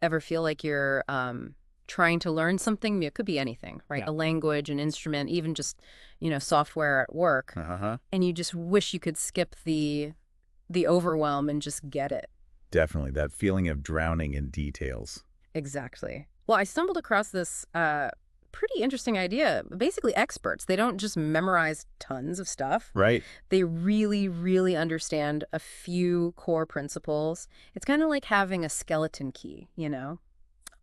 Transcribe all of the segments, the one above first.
Ever feel like you're trying to learn something? It could be anything, right? Yeah. A language, an instrument, even just, software at work. Uh-huh. And you just wish you could skip the overwhelm and just get it. Definitely. That feeling of drowning in details. Exactly. Well, I stumbled across this pretty interesting idea. Basically, experts, they don't just memorize tons of stuff. Right? They really, really understand a few core principles. It's kind of like having a skeleton key,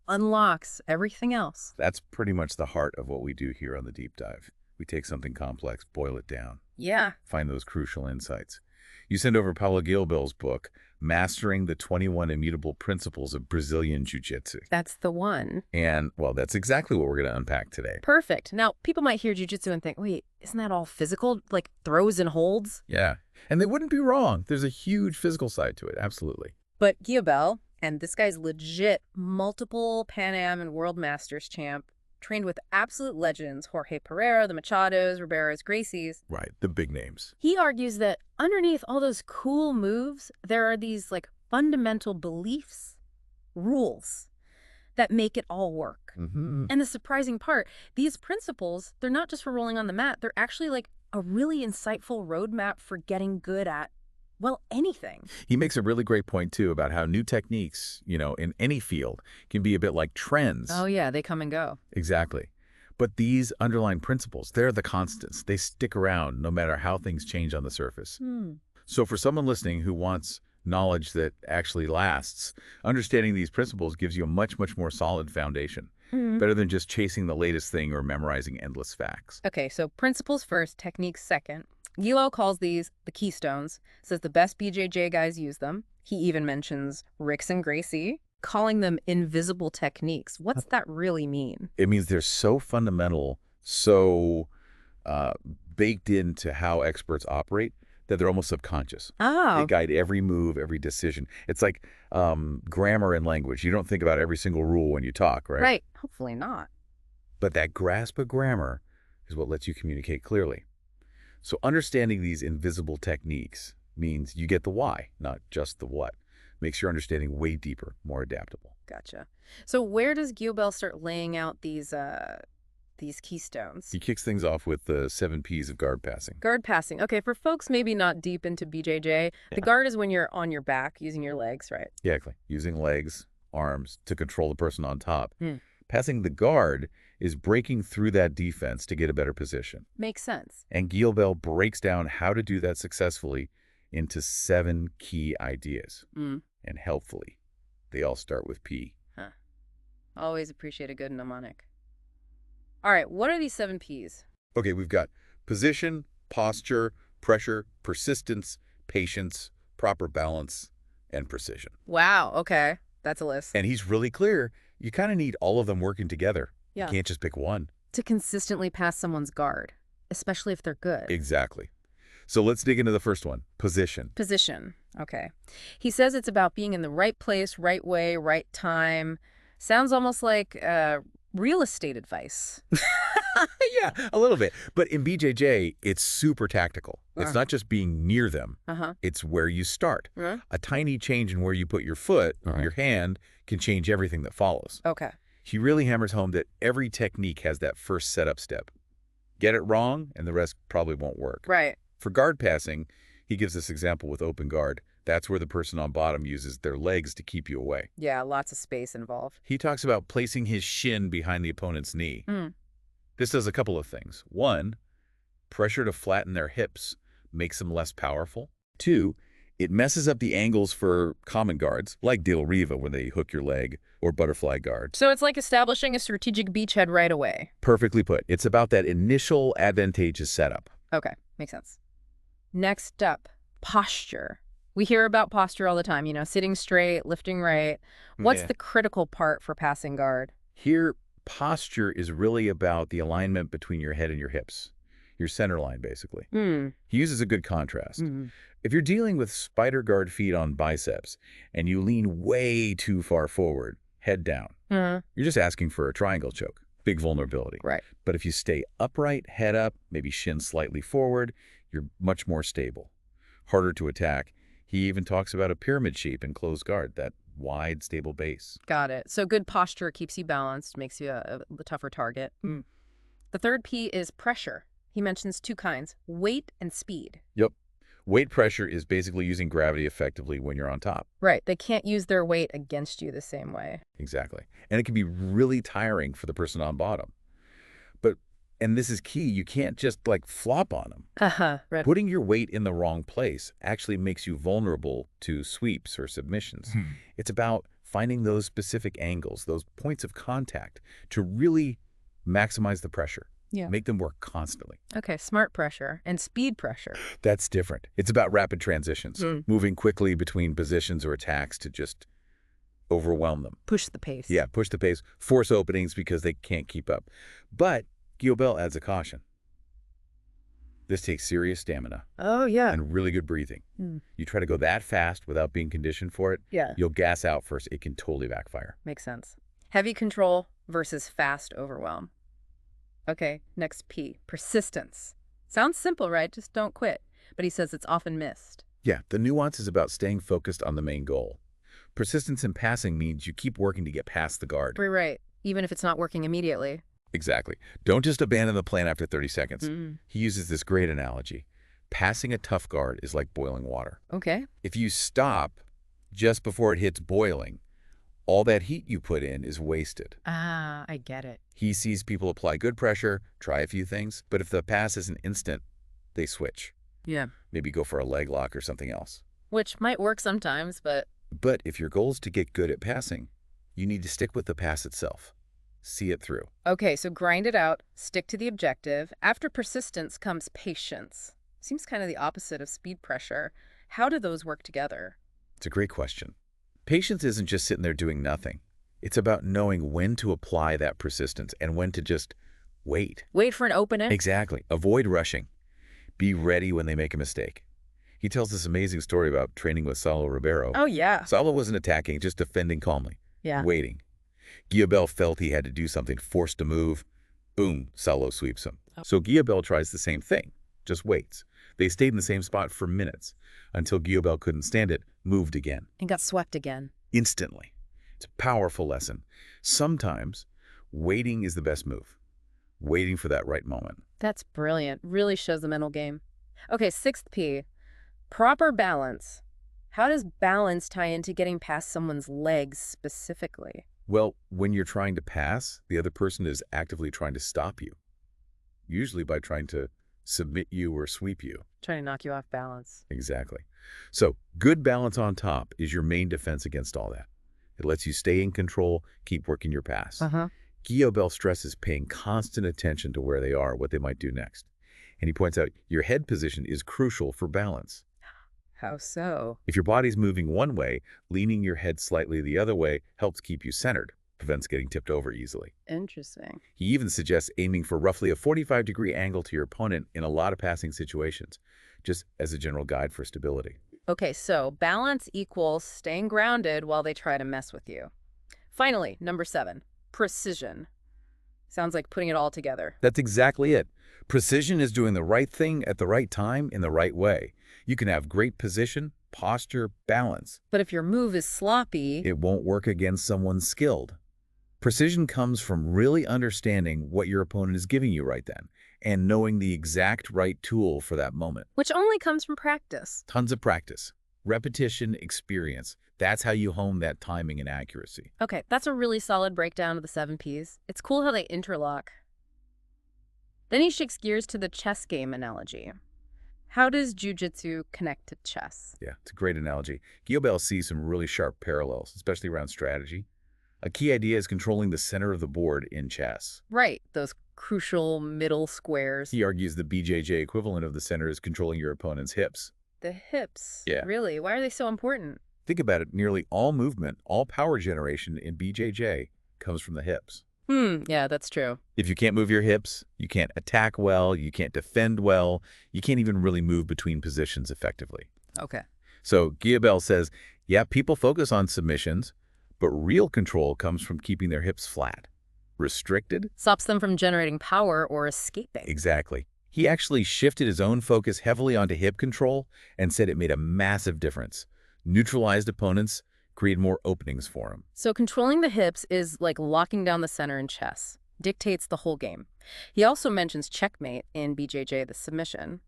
unlocks everything else. That's pretty much the heart of what we do here on the Deep Dive. We take something complex, boil it down, Yeah. find those crucial insights. You send over Paulo Guillobel's book, Mastering the 21 Immutable Principles of Brazilian Jiu Jitsu. That's the one. And, well, that's exactly what we're going to unpack today. Perfect. Now, people might hear jujitsu and think, wait, isn't that all physical? Like throws and holds? Yeah. And they wouldn't be wrong. There's a huge physical side to it. Absolutely. But Guillobel, and this guy's legit multiple Pan Am and World Masters champ, trained with absolute legends, Jorge Pereira, the Machados, Ribeiros, Gracies. Right. The big names. He argues that underneath all those cool moves, there are these like fundamental beliefs, rules that make it all work. Mm-hmm. And the surprising part, these principles, they're not just for rolling on the mat, they're actually like a really insightful roadmap for getting good at, well, anything. He makes a really great point, too, about how new techniques, in any field can be a bit like trends. Oh, yeah, they come and go. Exactly. But these underlying principles, they're the constants. They stick around no matter how things change on the surface. So for someone listening who wants knowledge that actually lasts, understanding these principles gives you a much, much more solid foundation. Better than just chasing the latest thing or memorizing endless facts. Okay, so principles first, techniques second. Gilo calls these the keystones, says the best BJJ guys use them. He even mentions Ricks and Gracie, calling them invisible techniques. What's that really mean? It means they're so fundamental, so baked into how experts operate that they're almost subconscious. They Oh, guide every move, every decision. It's like grammar and language. You don't think about every single rule when you talk, right? right. Hopefully not. But that grasp of grammar is what lets you communicate clearly. So understanding these invisible techniques means you get the why, not just the what. Makes your understanding way deeper, more adaptable. Gotcha. So where does Guillobel start laying out these keystones? He kicks things off with the 7 Ps of guard passing. Guard passing. Okay, for folks maybe not deep into BJJ, the guard is when you're on your back using your legs, right? Yeah, exactly. Using legs, arms to control the person on top. Hmm. Passing the guard is breaking through that defense to get a better position. Makes sense. And Guillobel breaks down how to do that successfully into 7 key ideas. Mm. And helpfully, they all start with P. Huh. Always appreciate a good mnemonic. All right, what are these 7 Ps? Okay, we've got position, posture, pressure, persistence, patience, proper balance, and precision. Wow, okay. That's a list. And he's really clear. You kind of need all of them working together. Yeah. You can't just pick one. To consistently pass someone's guard, especially if they're good. Exactly. So let's dig into the first one, position. Position. Okay. He says it's about being in the right place, right way, right time. Sounds almost like real estate advice. Yeah, a little bit. But in BJJ, it's super tactical. It's not just being near them. It's where you start. A tiny change in where you put your foot, your hand, can change everything that follows. Okay. He really hammers home that every technique has that first setup step. Get it wrong, and the rest probably won't work. Right. For guard passing, he gives this example with open guard. That's where the person on bottom uses their legs to keep you away. Yeah, lots of space involved. He talks about placing his shin behind the opponent's knee. This does a couple of things. 1, pressure to flatten their hips makes them less powerful. 2, it messes up the angles for common guards, like Del Riva when they hook your leg, or butterfly guard. So it's like establishing a strategic beachhead right away. Perfectly put. It's about that initial advantageous setup. Okay, makes sense. Next up, posture. We hear about posture all the time, sitting straight, lifting right. What's Yeah. the critical part for passing guard? Here, posture is really about the alignment between your head and your hips, your center line, basically. He uses a good contrast. If you're dealing with spider guard feet on biceps and you lean way too far forward, head down, you're just asking for a triangle choke. Big vulnerability. Right. But if you stay upright, head up, maybe shin slightly forward, you're much more stable. Harder to attack. He even talks about a pyramid shape in closed guard, that wide, stable base. Got it. So good posture keeps you balanced, makes you a tougher target. The third P is pressure. He mentions two kinds, weight and speed. Yep. Weight pressure is basically using gravity effectively when you're on top. Right. They can't use their weight against you the same way. Exactly. And it can be really tiring for the person on bottom. And this is key, you can't just like flop on them. Right. Putting your weight in the wrong place actually makes you vulnerable to sweeps or submissions. It's about finding those specific angles, those points of contact to really maximize the pressure. Yeah. Make them work constantly. Okay, smart pressure and speed pressure. That's different. It's about rapid transitions, moving quickly between positions or attacks to just overwhelm them. Push the pace. Yeah, push the pace, force openings because they can't keep up. But Guillobel adds a caution. This takes serious stamina. Oh, yeah. And really good breathing. You try to go that fast without being conditioned for it, Yeah. you'll gas out first. It can totally backfire. Makes sense. Heavy control versus fast overwhelm. Okay, next P, persistence. Sounds simple, right? Just don't quit. But he says it's often missed. Yeah, the nuance is about staying focused on the main goal. Persistence in passing means you keep working to get past the guard. Right. Even if it's not working immediately. Exactly. Don't just abandon the plan after 30 seconds. He uses this great analogy. Passing a tough guard is like boiling water. Okay. If you stop just before it hits boiling, all that heat you put in is wasted. Ah, I get it. He sees people apply good pressure, try a few things, but if the pass isn't instant, they switch. Yeah. Maybe go for a leg lock or something else. Which might work sometimes, but... But if your goal is to get good at passing, you need to stick with the pass itself. See it through. Okay, so grind it out, stick to the objective. After persistence comes patience. Seems kind of the opposite of speed pressure. How do those work together? It's a great question. Patience isn't just sitting there doing nothing. It's about knowing when to apply that persistence and when to just wait. Wait for an opening? Exactly. Avoid rushing. Be ready when they make a mistake. He tells this amazing story about training with Saulo Ribeiro. Oh, yeah. Saulo wasn't attacking, just defending calmly. Yeah. Waiting. Guillobel felt he had to do something, forced to move. Boom, Saulo sweeps him. So Guillobel tries the same thing, just waits. They stayed in the same spot for minutes until Guillobel couldn't stand it, moved again. And got swept again. Instantly. It's a powerful lesson. Sometimes waiting is the best move. Waiting for that right moment. That's brilliant. Really shows the mental game. Okay, sixth P, proper balance. How does balance tie into getting past someone's legs specifically? Well, when you're trying to pass, the other person is actively trying to stop you, usually by trying to submit you or sweep you. Trying to knock you off balance. Exactly. So good balance on top is your main defense against all that. It lets you stay in control, keep working your pass. Guillobel stresses paying constant attention to where they are, what they might do next. And he points out your head position is crucial for balance. How so? If your body's moving one way, leaning your head slightly the other way helps keep you centered, prevents getting tipped over easily. Interesting. He even suggests aiming for roughly a 45-degree angle to your opponent in a lot of passing situations, just as a general guide for stability. Okay, so balance equals staying grounded while they try to mess with you. Finally, number 7, precision. Sounds like putting it all together. That's exactly it. Precision is doing the right thing at the right time in the right way. You can have great position, posture, balance. But if your move is sloppy... It won't work against someone skilled. Precision comes from really understanding what your opponent is giving you right then and knowing the exact right tool for that moment. Which only comes from practice. Tons of practice, repetition, experience. That's how you hone that timing and accuracy. Okay, that's a really solid breakdown of the 7 Ps. It's cool how they interlock. Then he shifts gears to the chess game analogy. How does Jiu Jitsu connect to chess? Yeah, it's a great analogy. Guillobel sees some really sharp parallels, especially around strategy. A key idea is controlling the center of the board in chess. Right, those crucial middle squares. He argues the BJJ equivalent of the center is controlling your opponent's hips. The hips? Yeah. Really? Why are they so important? Think about it, nearly all movement, all power generation in BJJ comes from the hips. Yeah, that's true. If you can't move your hips, you can't attack well, you can't defend well, you can't even really move between positions effectively. Okay. So Guillobel says, yeah, people focus on submissions, but real control comes from keeping their hips flat. Restricted? Stops them from generating power or escaping. Exactly. He actually shifted his own focus heavily onto hip control and said it made a massive difference. Neutralized opponents, create more openings for him. So controlling the hips is like locking down the center in chess, dictates the whole game. He also mentions checkmate in BJJ, the submission,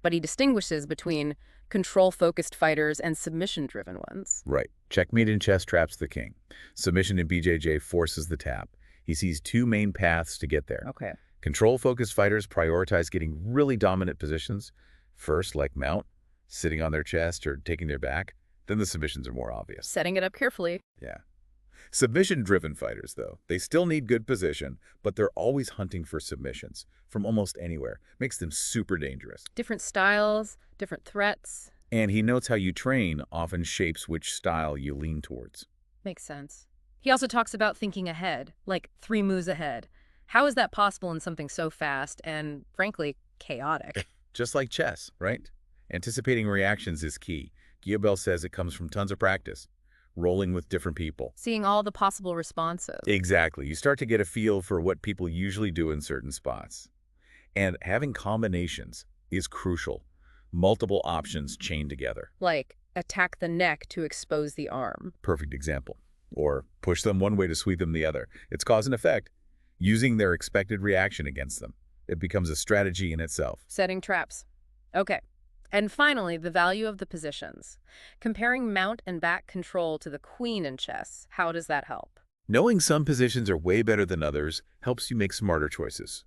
but he distinguishes between control-focused fighters and submission-driven ones. Right. Checkmate in chess traps the king. Submission in BJJ forces the tap. He sees two main paths to get there. Okay. Control-focused fighters prioritize getting really dominant positions, first like mount, sitting on their chest or taking their back. Then the submissions are more obvious. Setting it up carefully. Yeah. Submission-driven fighters, though, they still need good position, but they're always hunting for submissions from almost anywhere. Makes them super dangerous. Different styles, different threats. And he notes how you train often shapes which style you lean towards. Makes sense. He also talks about thinking ahead, like 3 moves ahead. How is that possible in something so fast and, frankly, chaotic? Just like chess, right? Anticipating reactions is key. Guillobel says it comes from tons of practice, rolling with different people. Seeing all the possible responses. Exactly. You start to get a feel for what people usually do in certain spots. And having combinations is crucial. Multiple options chained together. Like, attack the neck to expose the arm. Perfect example. Or push them one way to sweep them the other. It's cause and effect, using their expected reaction against them. It becomes a strategy in itself. Setting traps. Okay. And finally, the value of the positions. Comparing mount and back control to the queen in chess, how does that help? Knowing some positions are way better than others helps you make smarter choices.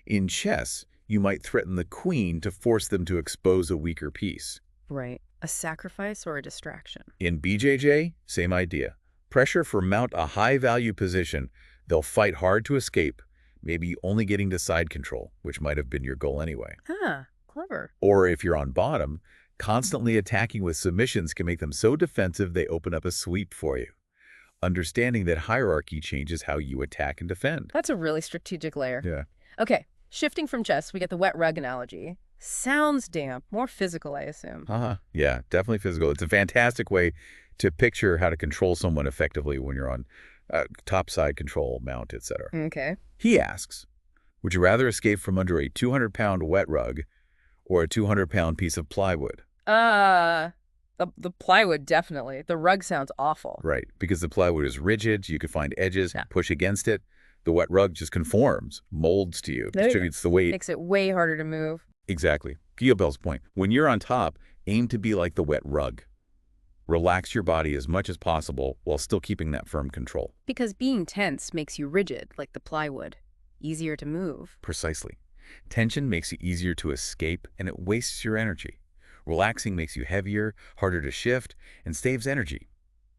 In chess, you might threaten the queen to force them to expose a weaker piece. Right. A sacrifice or a distraction. In BJJ, same idea. Pressure for mount a high-value position. They'll fight hard to escape, maybe only getting to side control, which might have been your goal anyway. Huh. Clever. Or if you're on bottom, constantly attacking with submissions can make them so defensive they open up a sweep for you. Understanding that hierarchy changes how you attack and defend. That's a really strategic layer. Yeah. Okay. Shifting from chess, we get the wet rug analogy. Sounds damp. More physical, I assume. Yeah, definitely physical. It's a fantastic way to picture how to control someone effectively when you're on top side control, mount, etc. Okay. He asks, would you rather escape from under a 200-pound wet rug or a 200-pound piece of plywood? The plywood, definitely. The rug sounds awful. Right, because the plywood is rigid, you could find edges, Yeah. push against it. The wet rug just conforms, molds to you, distributes the weight. Makes it way harder to move. Exactly. Guillobel's point. When you're on top, aim to be like the wet rug. Relax your body as much as possible while still keeping that firm control. Because being tense makes you rigid, like the plywood. Easier to move. Precisely. Tension makes it easier to escape, and it wastes your energy. Relaxing makes you heavier, harder to shift, and saves energy.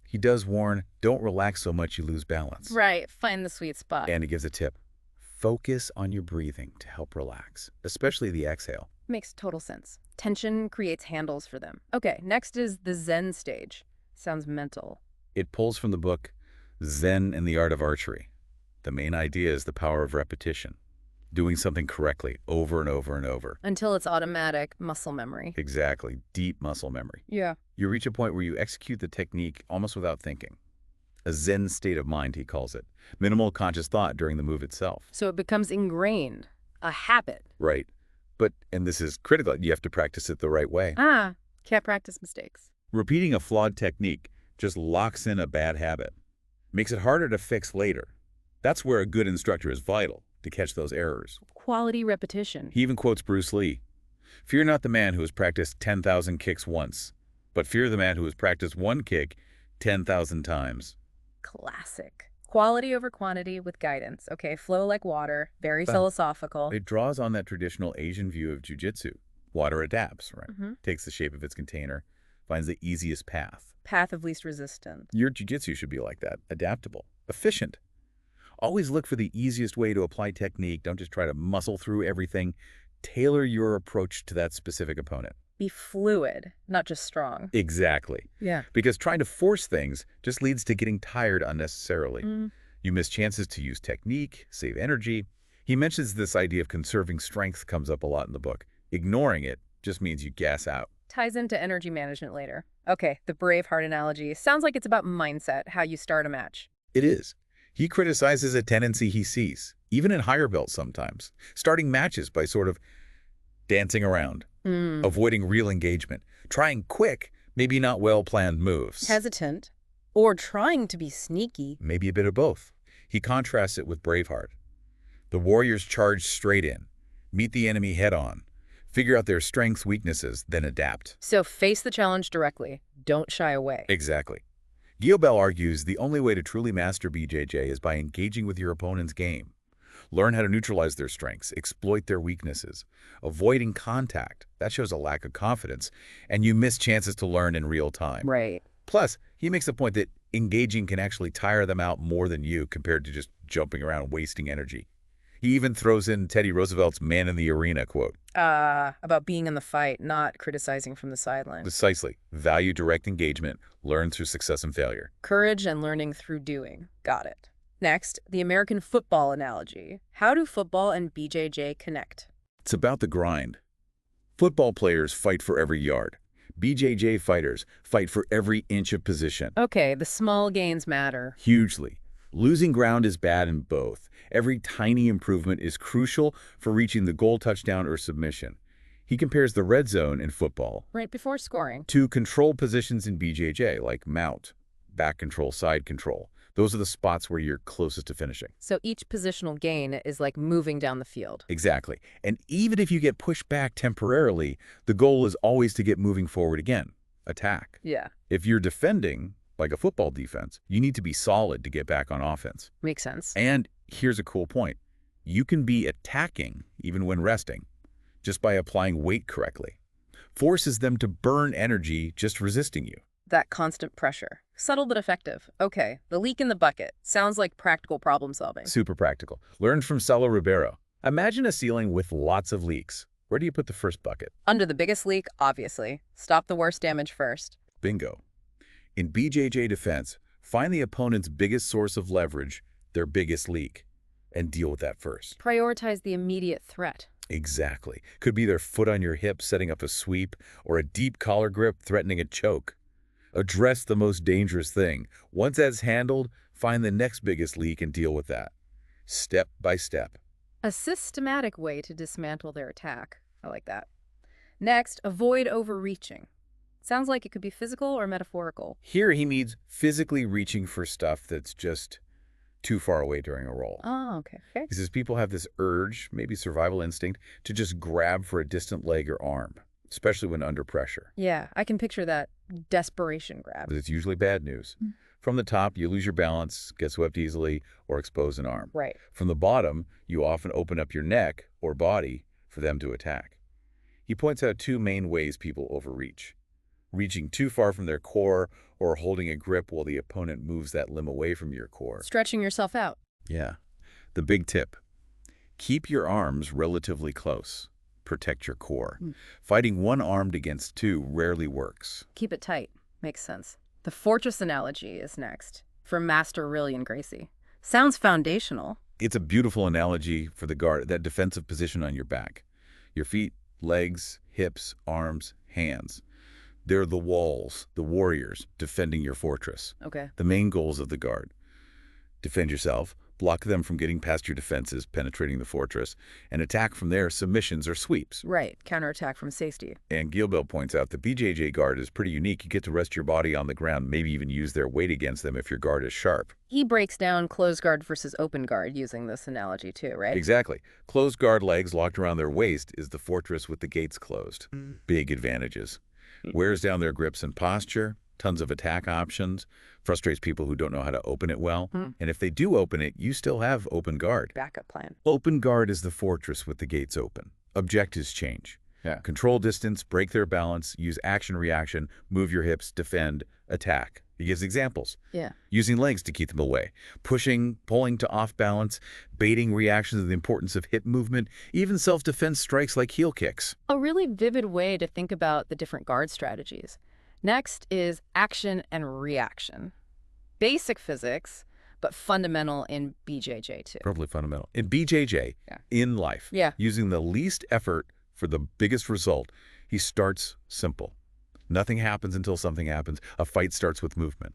He does warn, don't relax so much you lose balance. Right. Find the sweet spot. And he gives a tip. Focus on your breathing to help relax, especially the exhale. Makes total sense. Tension creates handles for them. Okay, next is the Zen Stage. Sounds mental. It pulls from the book Zen and the Art of Archery. The main idea is the power of repetition, doing something correctly over and over and over. Until it's automatic muscle memory. Exactly. Deep muscle memory. Yeah. You reach a point where you execute the technique almost without thinking. A Zen state of mind, he calls it. Minimal conscious thought during the move itself. So it becomes ingrained. A habit. Right. But, and this is critical, you have to practice it the right way. Can't practice mistakes. Repeating a flawed technique just locks in a bad habit. Makes it harder to fix later. That's where a good instructor is vital, to catch those errors. Quality repetition. He even quotes Bruce Lee. Fear not the man who has practiced 10,000 kicks once, but fear the man who has practiced one kick 10,000 times. Classic. Quality over quantity with guidance. Okay, flow like water. Very philosophical. It draws on that traditional Asian view of Jiu Jitsu. Water adapts, right? Mm-hmm. Takes the shape of its container, finds the easiest path. Path of least resistance. Your Jiu Jitsu should be like that. Adaptable. Efficient. Always look for the easiest way to apply technique. Don't just try to muscle through everything. Tailor your approach to that specific opponent. Be fluid, not just strong. Exactly. Yeah. Because trying to force things just leads to getting tired unnecessarily. Mm. You miss chances to use technique, save energy. He mentions this idea of conserving strength comes up a lot in the book. Ignoring it just means you gas out. Ties into energy management later. Okay, the Braveheart analogy. Sounds like it's about mindset, how you start a match. It is. He criticizes a tendency he sees, even in higher belts sometimes, starting matches by sort of dancing around, avoiding real engagement, trying quick, maybe not well-planned moves. Hesitant. Or trying to be sneaky. Maybe a bit of both. He contrasts it with Braveheart. The warriors charge straight in, meet the enemy head-on, figure out their strengths, weaknesses, then adapt. So face the challenge directly. Don't shy away. Exactly. Guillobel argues the only way to truly master BJJ is by engaging with your opponent's game. Learn how to neutralize their strengths, exploit their weaknesses. Avoiding contact, that shows a lack of confidence, and you miss chances to learn in real time. Right. Plus, he makes the point that engaging can actually tire them out more than you compared to just jumping around wasting energy. He even throws in Teddy Roosevelt's man in the arena quote. About being in the fight, not criticizing from the sideline. Precisely. Value direct engagement, learn through success and failure. Courage and learning through doing. Got it. Next, the American football analogy. How do football and BJJ connect? It's about the grind. Football players fight for every yard. BJJ fighters fight for every inch of position. Okay, the small gains matter. Hugely. Losing ground is bad in both. Every tiny improvement is crucial for reaching the goal, touchdown, or submission. He compares the red zone in football Right before scoring. to control positions in BJJ, like mount, back control, side control. Those are the spots where you're closest to finishing. So each positional gain is like moving down the field. Exactly. And even if you get pushed back temporarily, the goal is always to get moving forward again. Attack. Yeah, If you're defending, like a football defense, you need to be solid to get back on offense. makes sense. And here's a cool point. You can be attacking even when resting, just by applying weight correctly. Forces them to burn energy just resisting you. That constant pressure. Subtle but effective. Okay, the leak in the bucket. Sounds like practical problem solving. Super practical. Learned from Saulo Ribeiro. Imagine a ceiling with lots of leaks. Where do you put the first bucket? Under the biggest leak, obviously. Stop the worst damage first. Bingo. In BJJ defense, find the opponent's biggest source of leverage, their biggest leak, and deal with that first. Prioritize the immediate threat. Exactly. Could be their foot on your hip setting up a sweep, or a deep collar grip threatening a choke. Address the most dangerous thing. Once that's handled, find the next biggest leak and deal with that. Step by step. A systematic way to dismantle their attack. I like that. Next, avoid overreaching. Sounds like it could be physical or metaphorical. Here he means physically reaching for stuff that's just too far away during a roll. Oh, okay. He says people have this urge, maybe survival instinct, to just grab for a distant leg or arm, especially when under pressure. Yeah, I can picture that desperation grab. But it's usually bad news. From the top, you lose your balance, get swept easily, or expose an arm. Right. From the bottom, you often open up your neck or body for them to attack. He points out two main ways people overreach: reaching too far from their core, or holding a grip while the opponent moves that limb away from your core. Stretching yourself out. Yeah. The big tip: keep your arms relatively close. Protect your core. Fighting one-armed against two rarely works. Keep it tight. Makes sense. The fortress analogy is next, from Master Rillian Gracie. Sounds foundational. It's a beautiful analogy for the guard, that defensive position on your back. Your feet, legs, hips, arms, hands. They're the walls, the warriors, defending your fortress. Okay. The main goals of the guard: defend yourself, block them from getting past your defenses, penetrating the fortress, and attack from there, submissions or sweeps. Right. Counterattack from safety. And Guillobel points out the BJJ guard is pretty unique. You get to rest your body on the ground, maybe even use their weight against them if your guard is sharp. He breaks down closed guard versus open guard using this analogy too, right? Exactly. Closed guard legs locked around their waist is the fortress with the gates closed. Big advantages. Wears down their grips and posture, tons of attack options, frustrates people who don't know how to open it well. And if they do open it, you still have open guard. Backup plan. Open guard is the fortress with the gates open. Objectives change. Yeah. Control distance, break their balance, use action-reaction, move your hips, defend, attack. He gives examples. Yeah. Using legs to keep them away, pushing, pulling to off balance, baiting reactions to the importance of hip movement, even self-defense strikes like heel kicks. A really vivid way to think about the different guard strategies. Next is action and reaction. Basic physics, but fundamental in BJJ too. Probably fundamental. In BJJ, Yeah. in life, Yeah. using the least effort for the biggest result, he starts simple. Nothing happens until something happens. A fight starts with movement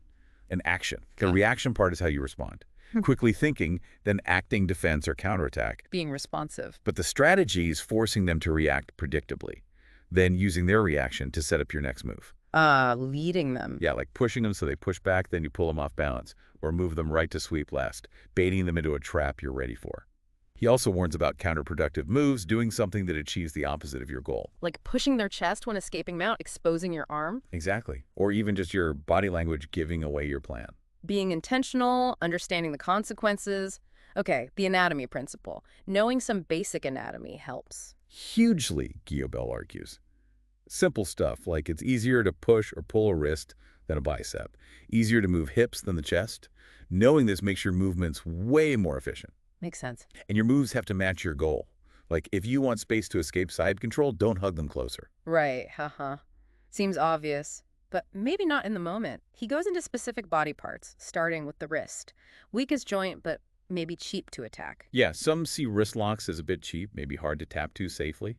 and action. The reaction part is how you respond. Quickly thinking, then acting, defense, or counterattack. Being responsive. But the strategy is forcing them to react predictably, then using their reaction to set up your next move. Leading them. Yeah, like pushing them so they push back, then you pull them off balance, or move them right to sweep last, baiting them into a trap you're ready for. He also warns about counterproductive moves, doing something that achieves the opposite of your goal. Like pushing their chest when escaping mount, exposing your arm. Exactly. Or even just your body language giving away your plan. Being intentional, understanding the consequences. Okay, the anatomy principle. Knowing some basic anatomy helps. Hugely, Guillobel argues. Simple stuff like it's easier to push or pull a wrist than a bicep, easier to move hips than the chest. Knowing this makes your movements way more efficient. Makes sense. And your moves have to match your goal. Like if you want space to escape side control, don't hug them closer. Right, haha. Seems obvious, but maybe not in the moment. He goes into specific body parts, starting with the wrist. Weakest joint, but maybe cheap to attack. Yeah, some see wrist locks as a bit cheap, maybe hard to tap to safely.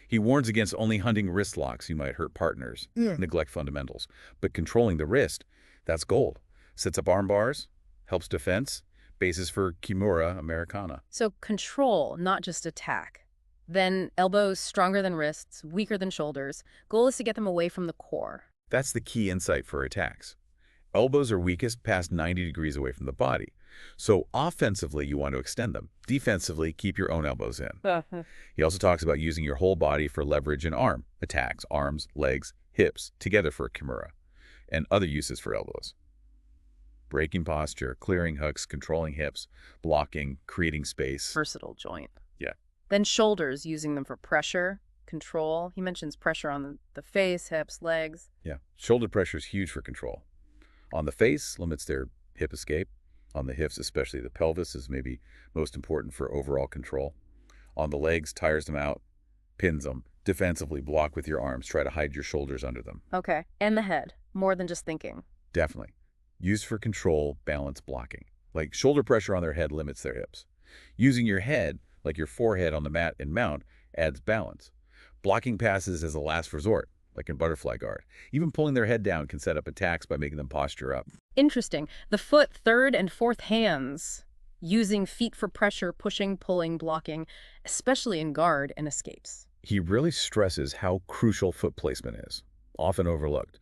He warns against only hunting wrist locks. You might hurt partners, neglect fundamentals. But controlling the wrist, that's gold. Sets up arm bars, helps defense, basis for Kimura Americana. So control, not just attack. Then elbows stronger than wrists, weaker than shoulders. Goal is to get them away from the core. That's the key insight for attacks. Elbows are weakest past 90 degrees away from the body. So offensively, you want to extend them. Defensively, keep your own elbows in. He also talks about using your whole body for leverage and arm attacks, arms, legs, hips, together for a kimura, and other uses for elbows. Breaking posture, clearing hooks, controlling hips, blocking, creating space. Versatile joint. Yeah. Then shoulders, using them for pressure, control. He mentions pressure on the face, hips, legs. Yeah. Shoulder pressure is huge for control. On the face, limits their hip escape. On the hips, especially the pelvis, is maybe most important for overall control. On the legs, tires them out, pins them. Defensively, block with your arms. Try to hide your shoulders under them. Okay. And the head, more than just thinking. Definitely. Used for control, balance, blocking. Like shoulder pressure on their head limits their hips. Using your head, like your forehead on the mat in mount, adds balance. Blocking passes as a last resort, like in butterfly guard. Even pulling their head down can set up attacks by making them posture up. Interesting. The foot, third and fourth hands, using feet for pressure, pushing, pulling, blocking, especially in guard and escapes. He really stresses how crucial foot placement is, often overlooked.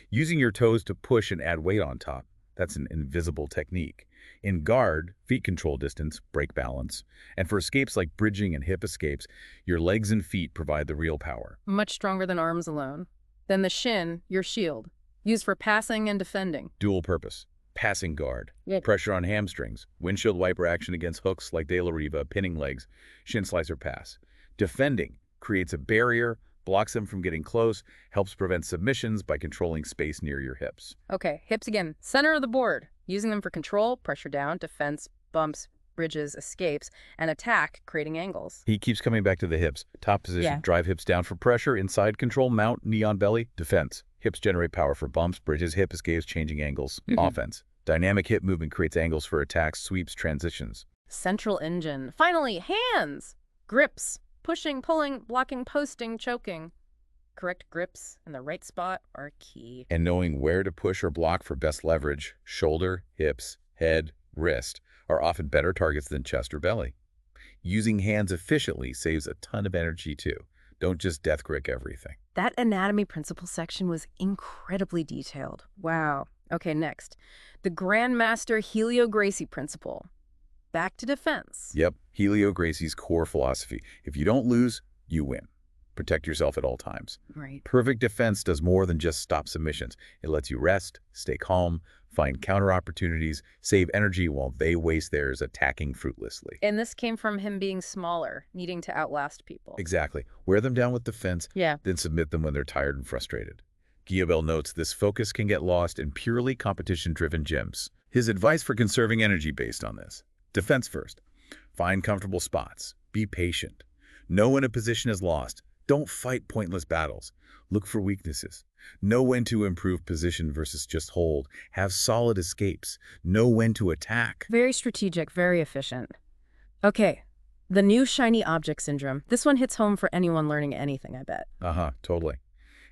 Using your toes to push and add weight on top, that's an invisible technique. In guard, feet control distance, break balance. And for escapes like bridging and hip escapes, your legs and feet provide the real power. Much stronger than arms alone. Then the shin, your shield, used for passing and defending. Dual purpose. Passing guard. Yep. Pressure on hamstrings. Windshield wiper action against hooks like De La Riva, pinning legs, shin slicer pass. Defending. Creates a barrier, blocks them from getting close, helps prevent submissions by controlling space near your hips. Okay, hips again. Center of the board. Using them for control, pressure down, defense, bumps, bridges, escapes, and attack, creating angles. He keeps coming back to the hips. Top position, Yeah. drive hips down for pressure, inside control, mount, knee on belly, defense. Hips generate power for bumps, bridges, hip escapes, changing angles, offense. Dynamic hip movement creates angles for attacks, sweeps, transitions. Central engine. Finally, hands. Grips. Pushing, pulling, blocking, posting, choking. Correct grips in the right spot are key. And knowing where to push or block for best leverage, shoulder, hips, head, wrist, are often better targets than chest or belly. Using hands efficiently saves a ton of energy too. Don't just death grip everything. That anatomy principle section was incredibly detailed. Wow. Okay, next. The Grandmaster Helio Gracie principle. Back to defense. Yep, Helio Gracie's core philosophy. If you don't lose, you win. Protect yourself at all times. Right. Perfect defense does more than just stop submissions. It lets you rest, stay calm, find counter opportunities, save energy while they waste theirs attacking fruitlessly. And this came from him being smaller, needing to outlast people. Exactly. Wear them down with defense, Yeah. then submit them when they're tired and frustrated. Guillobel notes this focus can get lost in purely competition-driven gyms. His advice for conserving energy based on this. Defense first. Find comfortable spots. Be patient. Know when a position is lost. Don't fight pointless battles. Look for weaknesses. Know when to improve position versus just hold. Have solid escapes. Know when to attack. Very strategic, very efficient. Okay, the new shiny object syndrome. This one hits home for anyone learning anything, I bet. Totally.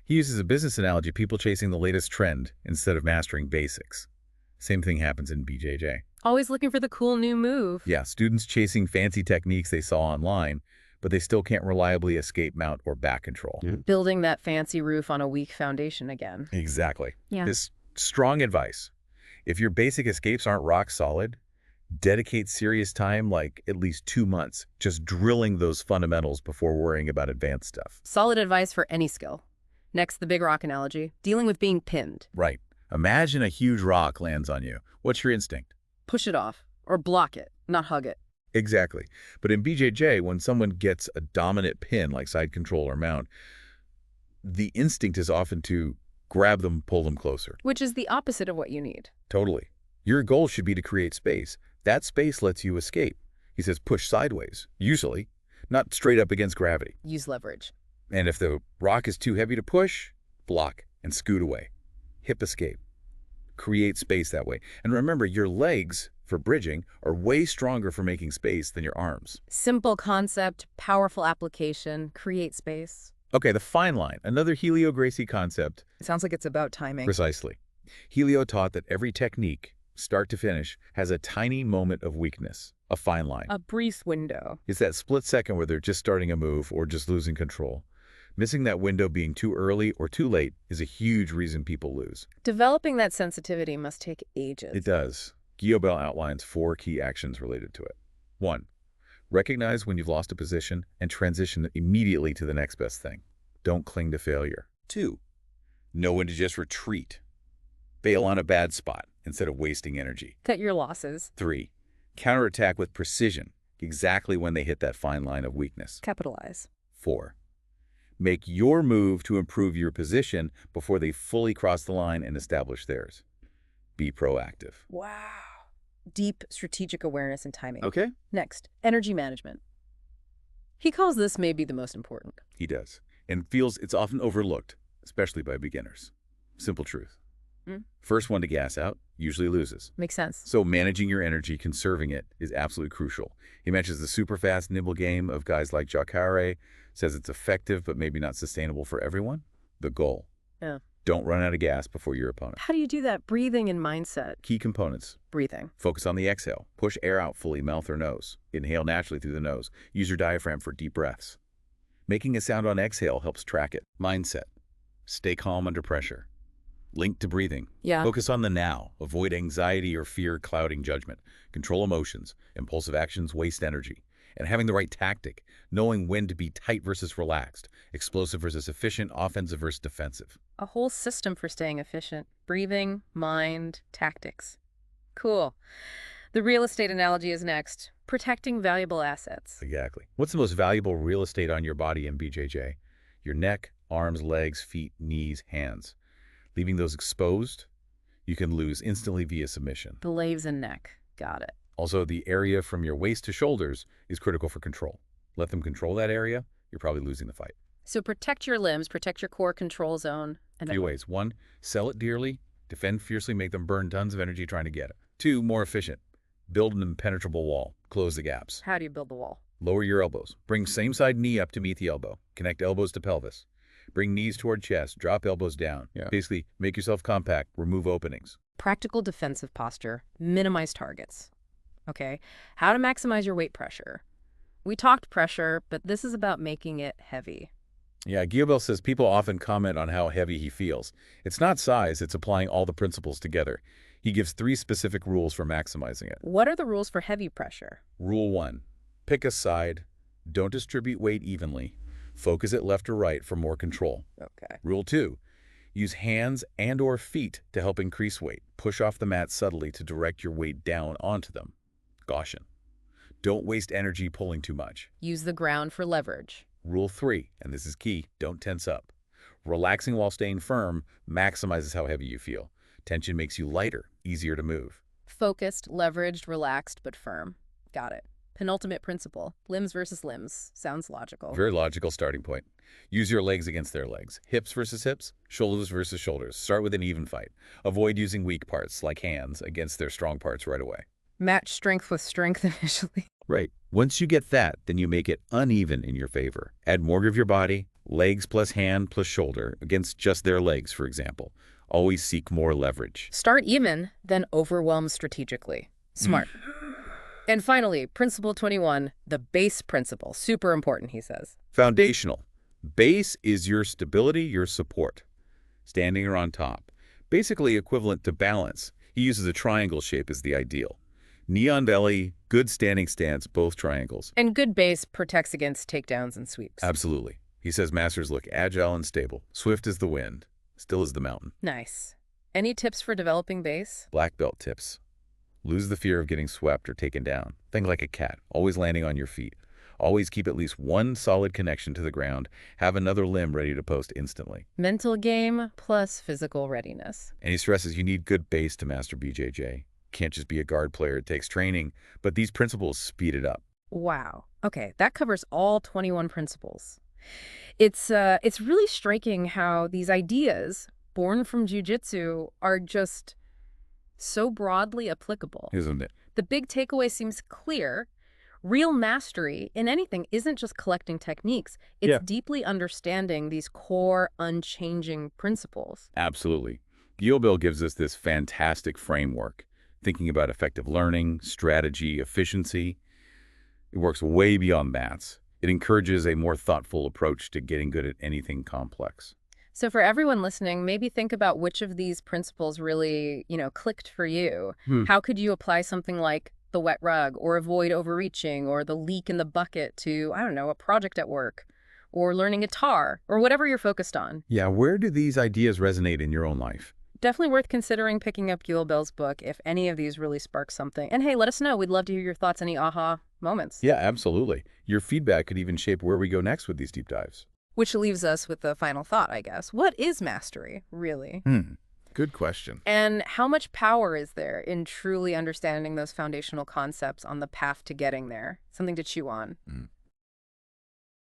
He uses a business analogy, people chasing the latest trend instead of mastering basics. Same thing happens in BJJ. Always looking for the cool new move. Yeah, students chasing fancy techniques they saw online, but they still can't reliably escape, mount, or back control. Building that fancy roof on a weak foundation again. Exactly. Yeah. This strong advice. If your basic escapes aren't rock solid, dedicate serious time, like at least 2 months, just drilling those fundamentals before worrying about advanced stuff. Solid advice for any skill. Next, the big rock analogy, dealing with being pinned. Right. Imagine a huge rock lands on you. What's your instinct? Push it off, or block it, not hug it. Exactly. But in BJJ, when someone gets a dominant pin, like side control or mount, the instinct is often to grab them, pull them closer. Which is the opposite of what you need. Totally. Your goal should be to create space. That space lets you escape. He says push sideways, usually, not straight up against gravity. Use leverage. And if the rock is too heavy to push, block and scoot away. Hip escape. Create space that way. And remember, your legs, for bridging, are way stronger for making space than your arms. Simple concept, powerful application, create space. Okay, the fine line, another Helio Gracie concept. It sounds like it's about timing. Precisely. Helio taught that every technique, start to finish, has a tiny moment of weakness, a fine line. A brief window. It's that split second where they're just starting a move or just losing control. Missing that window, being too early or too late, is a huge reason people lose. Developing that sensitivity must take ages. It does. Guillobel outlines 4 key actions related to it. 1. Recognize when you've lost a position and transition immediately to the next best thing. Don't cling to failure. 2. Know when to just retreat. Bail on a bad spot instead of wasting energy. Cut your losses. 3. Counterattack with precision, exactly when they hit that fine line of weakness. Capitalize. 4. Make your move to improve your position before they fully cross the line and establish theirs. Be proactive. Wow. Deep strategic awareness and timing. Okay? Next, energy management. He calls this maybe the most important. He does. And feels it's often overlooked, especially by beginners. Simple truth. First one to gas out usually loses. Makes sense. So managing your energy, conserving it, is absolutely crucial. He mentions the super fast, nimble game of guys like Jacare, says it's effective but maybe not sustainable for everyone. The goal. Yeah. Don't run out of gas before your opponent. How do you do that? Breathing and mindset. Key components. Breathing. Focus on the exhale. Push air out fully, mouth or nose. Inhale naturally through the nose. Use your diaphragm for deep breaths. Making a sound on exhale helps track it. Mindset. Stay calm under pressure. Linked to breathing. Yeah. Focus on the now. Avoid anxiety or fear clouding judgment. Control emotions. Impulsive actions waste energy. And having the right tactic, knowing when to be tight versus relaxed, explosive versus efficient, offensive versus defensive. A whole system for staying efficient. Breathing, mind, tactics. Cool. The real estate analogy is next. Protecting valuable assets. Exactly. What's the most valuable real estate on your body in BJJ? Your neck, arms, legs, feet, knees, hands. Leaving those exposed, you can lose instantly via submission. The legs and neck. Got it. Also, the area from your waist to shoulders is critical for control. Let them control that area, you're probably losing the fight. So protect your limbs, protect your core control zone. And 3 ways. 1, sell it dearly. Defend fiercely, make them burn tons of energy trying to get it. 2, more efficient. Build an impenetrable wall. Close the gaps. How do you build the wall? Lower your elbows. Bring same side knee up to meet the elbow. Connect elbows to pelvis. Bring knees toward chest. Drop elbows down. Basically, make yourself compact. Remove openings. Practical defensive posture. Minimize targets. Okay, how to maximize your weight pressure. We talked pressure, but this is about making it heavy. Yeah, Guillobel says people often comment on how heavy he feels. It's not size, it's applying all the principles together. He gives 3 specific rules for maximizing it. What are the rules for heavy pressure? Rule 1, pick a side. Don't distribute weight evenly. Focus it left or right for more control. Okay. Rule 2, use hands and or feet to help increase weight. Push off the mat subtly to direct your weight down onto them. Caution. Don't waste energy pulling too much. Use the ground for leverage. Rule 3, and this is key, don't tense up. Relaxing while staying firm maximizes how heavy you feel. Tension makes you lighter, easier to move. Focused, leveraged, relaxed, but firm. Got it. Penultimate principle. Limbs versus limbs. Sounds logical. Very logical starting point. Use your legs against their legs. Hips versus hips, shoulders versus shoulders. Start with an even fight. Avoid using weak parts, like hands, against their strong parts right away. Match strength with strength initially. Right. Once you get that, then you make it uneven in your favor. Add more of your body, legs plus hand plus shoulder, against just their legs, for example. Always seek more leverage. Start even, then overwhelm strategically. Smart. And finally, principle 21, the base principle. Super important, he says. Foundational. Base is your stability, your support. Standing or on top. Basically equivalent to balance. He uses a triangle shape as the ideal. Knee on belly, good standing stance, both triangles. And good base protects against takedowns and sweeps. Absolutely. He says masters look agile and stable, swift as the wind, still as the mountain. Nice. Any tips for developing base? Black belt tips. Lose the fear of getting swept or taken down. Think like a cat, always landing on your feet. Always keep at least one solid connection to the ground. Have another limb ready to post instantly. Mental game plus physical readiness. And he stresses you need good base to master BJJ. Can't just be a guard player, it takes training, but these principles speed it up. Wow. Okay, that covers all 21 principles. It's really striking how these ideas born from jiu-jitsu are just so broadly applicable. Isn't it? The big takeaway seems clear. Real mastery in anything isn't just collecting techniques. It's deeply understanding these core, unchanging principles. Absolutely. Guillobel gives us this fantastic framework, thinking about effective learning, strategy, efficiency. It works way beyond maths. It encourages a more thoughtful approach to getting good at anything complex. So for everyone listening, maybe think about which of these principles really, clicked for you. How could you apply something like the wet rug, or avoid overreaching, or the leak in the bucket to, I don't know, a project at work, or learning guitar, or whatever you're focused on? Yeah, where do these ideas resonate in your own life? Definitely worth considering picking up Guillobel's book if any of these really spark something. And hey, let us know. We'd love to hear your thoughts, any aha moments. Yeah, absolutely. Your feedback could even shape where we go next with these deep dives. Which leaves us with the final thought, I guess. What is mastery, really? Good question. And how much power is there in truly understanding those foundational concepts on the path to getting there? Something to chew on.